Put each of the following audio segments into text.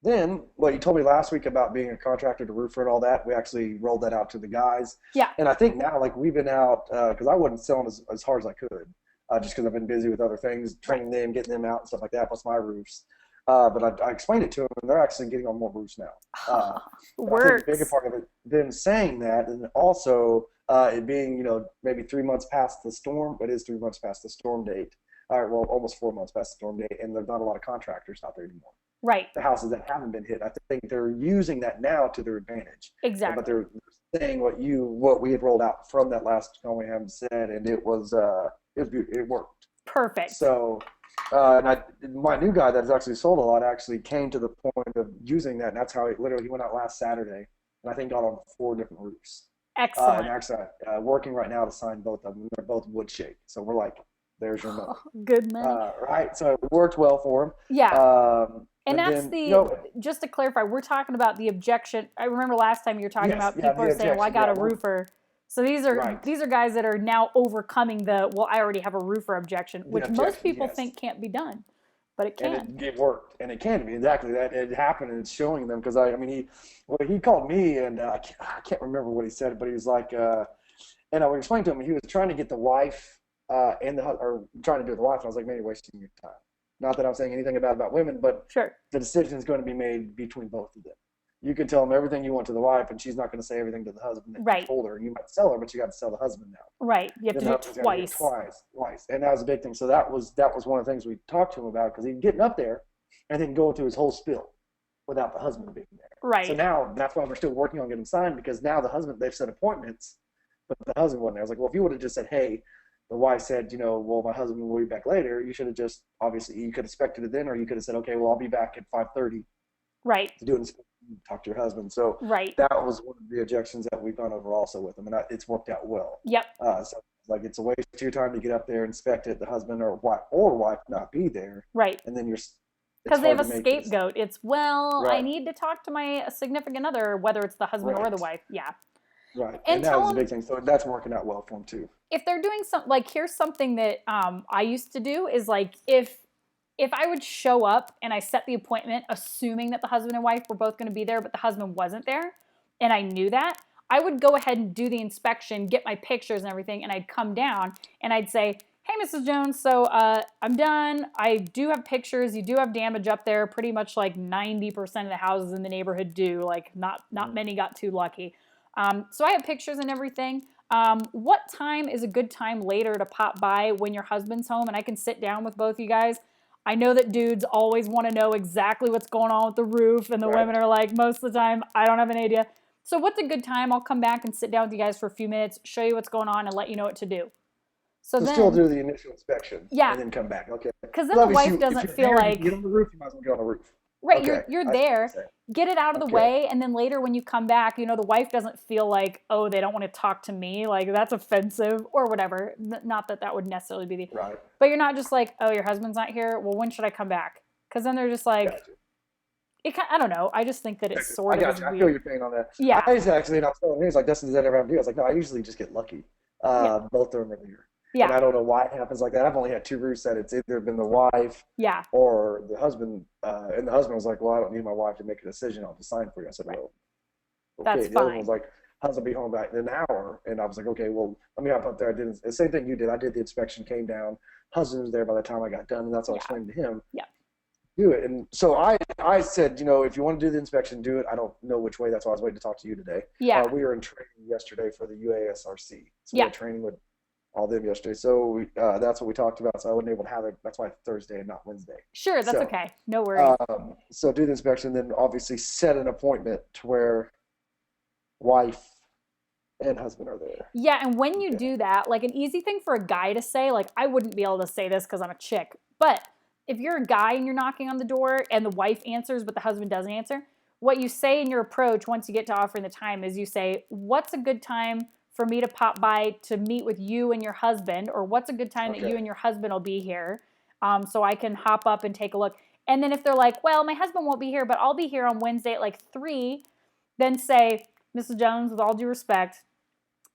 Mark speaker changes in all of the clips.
Speaker 1: then, what you told me last week about being a contractor to roofer and all that, we actually rolled that out to the guys.
Speaker 2: Yeah.
Speaker 1: And I think now, like we've been out because I wasn't selling as hard as I could, just because I've been busy with other things,
Speaker 2: Right.
Speaker 1: training them, getting them out and stuff like that, plus my roofs. But I explained it to them, and they're actually getting on more roofs now. But I think the bigger
Speaker 2: Works.
Speaker 1: part of it, them saying that, and also it being, maybe 3 months past the storm, but it is 3 months past the storm date. All right, well, almost 4 months past the storm date, and there's not a lot of contractors out there anymore.
Speaker 2: Right.
Speaker 1: The houses that haven't been hit. I think they're using that now to their advantage. But
Speaker 2: Exactly.
Speaker 1: they're saying what we had rolled out from that last call we haven't said, and it worked.
Speaker 2: Perfect.
Speaker 1: So, my new guy that's actually sold a lot actually came to the point of using that, and that's how he went out last Saturday, and I think got on 4 different roofs. And
Speaker 2: Excellent.
Speaker 1: actually, working right now to sign both of them. They're both wood shake, so we're like, there's your money.
Speaker 2: Good money.
Speaker 1: Right? So it worked well for him.
Speaker 2: Yeah. And
Speaker 1: But
Speaker 2: that's
Speaker 1: then,
Speaker 2: just to clarify, we're talking about the objection. I remember last time you were talking
Speaker 1: yes,
Speaker 2: about
Speaker 1: yeah,
Speaker 2: people
Speaker 1: the
Speaker 2: are saying, well, I
Speaker 1: objection,
Speaker 2: got
Speaker 1: yeah,
Speaker 2: a
Speaker 1: we're
Speaker 2: roofer. So these are
Speaker 1: right.
Speaker 2: these are guys that are now overcoming well, I already have a roofer objection,
Speaker 1: The
Speaker 2: which most
Speaker 1: objection,
Speaker 2: people
Speaker 1: yes.
Speaker 2: think can't be done, but it
Speaker 1: And
Speaker 2: can.
Speaker 1: it worked, and it can be exactly that. It happened, and it's showing them because I mean, he called me, and I can't remember what he said, but he was like, and I would explain to him he was trying to get the wife or trying to do it with the wife, and I was like, man, you're wasting your time. Not that I'm saying anything about women, but
Speaker 2: Sure.
Speaker 1: the decision is going to be made between both of them. You can tell them everything you want to the wife, and she's not going to say everything to the husband that you
Speaker 2: Right.
Speaker 1: told her. You might sell her, but you got to sell the husband now.
Speaker 2: Right. You have
Speaker 1: Then
Speaker 2: to
Speaker 1: the
Speaker 2: do it
Speaker 1: husband's got to hear it
Speaker 2: twice.
Speaker 1: twice, and that was a big thing. So that was one of the things we talked to him about because he's getting up there and then going through his whole spiel without the husband being there. So
Speaker 2: Right.
Speaker 1: now that's why we're still working on getting signed because now the husband they've set appointments, but the husband wasn't there. I was like, well, if you would have just said, hey, the wife said, well, my husband will be back later. You should have just obviously you could have expected it then, or you could have said, okay, well, I'll be back at 5:30
Speaker 2: Right.
Speaker 1: to do it. Talk to your husband. So
Speaker 2: Right.
Speaker 1: that was one of the objections that we've gone over also with him, and it's worked out well.
Speaker 2: Yep.
Speaker 1: So like it's a waste of your time to get up there, inspect it, the husband or wife not be there,
Speaker 2: Right.
Speaker 1: and then it's
Speaker 2: Because they have
Speaker 1: hard
Speaker 2: a
Speaker 1: to make this
Speaker 2: scapegoat. It's, well, I
Speaker 1: right,
Speaker 2: need to talk to my significant other, whether it's the husband or the
Speaker 1: right,
Speaker 2: wife. Yeah.
Speaker 1: right,
Speaker 2: And
Speaker 1: and that
Speaker 2: tell
Speaker 1: was a
Speaker 2: them
Speaker 1: big thing. So that's working out well for him too.
Speaker 2: if they're doing something, like, here's something that I used to do is, like, if I would show up and I set the appointment assuming that the husband and wife were both going to be there, but the husband wasn't there, and I knew that, I would go ahead and do the inspection, get my pictures and everything, and I'd come down and I'd say, hey, Mrs. Jones, so I'm done. I do have pictures. You do have damage up there. Pretty much like 90% of the houses in the neighborhood do. Like, not
Speaker 1: Mhm.
Speaker 2: many got too lucky. So I have pictures and everything. What time is a good time later to pop by when your husband's home and I can sit down with both you guys? I know that dudes always want to know exactly what's going on with the roof, and the women
Speaker 1: Right.
Speaker 2: are like, most of the time, I don't have an idea. So, what's a good time? I'll come back and sit down with you guys for a few minutes, show you what's going on, and let you know what to do. So
Speaker 1: So still
Speaker 2: then,
Speaker 1: do the initial inspection
Speaker 2: yeah,
Speaker 1: and then come back. Okay.
Speaker 2: because then
Speaker 1: Because
Speaker 2: the
Speaker 1: obviously,
Speaker 2: wife
Speaker 1: if
Speaker 2: doesn't
Speaker 1: you're
Speaker 2: feel
Speaker 1: there and you can get
Speaker 2: like,
Speaker 1: on the roof, you might as well get on the roof.
Speaker 2: right,
Speaker 1: Okay,
Speaker 2: you're
Speaker 1: I see what you're
Speaker 2: there,
Speaker 1: saying.
Speaker 2: get it out of the
Speaker 1: Okay.
Speaker 2: way, and then later when you come back, the wife doesn't feel like, oh, they don't want to talk to me, like that's offensive or whatever. Not that that would necessarily be the,
Speaker 1: Right.
Speaker 2: but you're not just like, oh, your husband's not here. Well, when should I come back? Because then they're just like,
Speaker 1: Gotcha.
Speaker 2: I don't know. I just think that it
Speaker 1: Gotcha.
Speaker 2: sort
Speaker 1: I
Speaker 2: of
Speaker 1: got
Speaker 2: is
Speaker 1: you. I feel
Speaker 2: weird.
Speaker 1: your pain on that.
Speaker 2: Yeah,
Speaker 1: I was actually, and I was telling him, he's like, Dustin, does that ever happen to you? I was like, no, I usually just get lucky.
Speaker 2: yeah,
Speaker 1: Both of them are there. And
Speaker 2: yeah,
Speaker 1: I don't know why it happens like that. I've only had two roofs that it's either been the wife
Speaker 2: yeah.
Speaker 1: or the husband. And the husband was like, well, I don't need my wife to make a decision. I'll just sign for you. I said,
Speaker 2: Right.
Speaker 1: well,
Speaker 2: That's
Speaker 1: okay. The other one was
Speaker 2: fine.
Speaker 1: like, husband will be home back in an hour. And I was like, okay, well, let me hop up there. I did the same thing you did. I did the inspection, came down. Husband was there by the time I got done. And that's what I
Speaker 2: Yeah,
Speaker 1: explained to him.
Speaker 2: yeah,
Speaker 1: Do it. And so I said, if you want to do the inspection, do it. I don't know which way. That's why I was waiting to talk to you today.
Speaker 2: yeah,
Speaker 1: We were in training yesterday for the UASRC. So we
Speaker 2: yeah.
Speaker 1: had training with all them yesterday. So that's what we talked about. So I wasn't able to have it. That's why it's Thursday and not Wednesday.
Speaker 2: Sure, that's
Speaker 1: So,
Speaker 2: okay. No worries.
Speaker 1: so do the inspection, then obviously set an appointment to where wife and husband are there.
Speaker 2: Yeah, and when you
Speaker 1: Okay.
Speaker 2: do that, like an easy thing for a guy to say, like I wouldn't be able to say this because I'm a chick, but if you're a guy and you're knocking on the door and the wife answers but the husband doesn't answer, what you say in your approach once you get to offering the time is you say, what's a good time for me to pop by to meet with you and your husband, or what's a good time that you
Speaker 1: Okay.
Speaker 2: and your husband will be here, so I can hop up and take a look. And then if they're like, well, my husband won't be here, but I'll be here on Wednesday at like 3, then say, Mrs. Jones, with all due respect,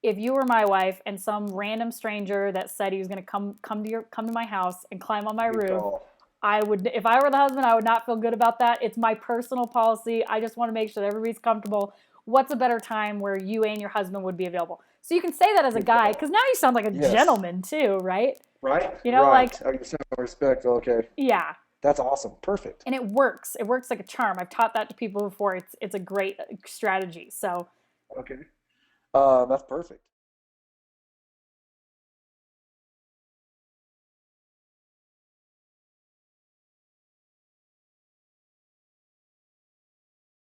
Speaker 2: if you were my wife and some random stranger that said he was going to come to my house and climb on my
Speaker 1: Good
Speaker 2: roof,
Speaker 1: call.
Speaker 2: I would, if I were the husband, I would not feel good about that. It's my personal policy. I just want to make sure that everybody's comfortable. What's a better time where you and your husband would be available? So you can say that as a guy, because now you sound like a
Speaker 1: Yes.
Speaker 2: gentleman too, right?
Speaker 1: Right?
Speaker 2: You know, like,
Speaker 1: Right. Oh, you sound respectful. Okay.
Speaker 2: yeah.
Speaker 1: That's awesome. Perfect.
Speaker 2: And it works. It works like a charm. I've taught that to people before. It's a great strategy. So
Speaker 1: Okay. That's perfect.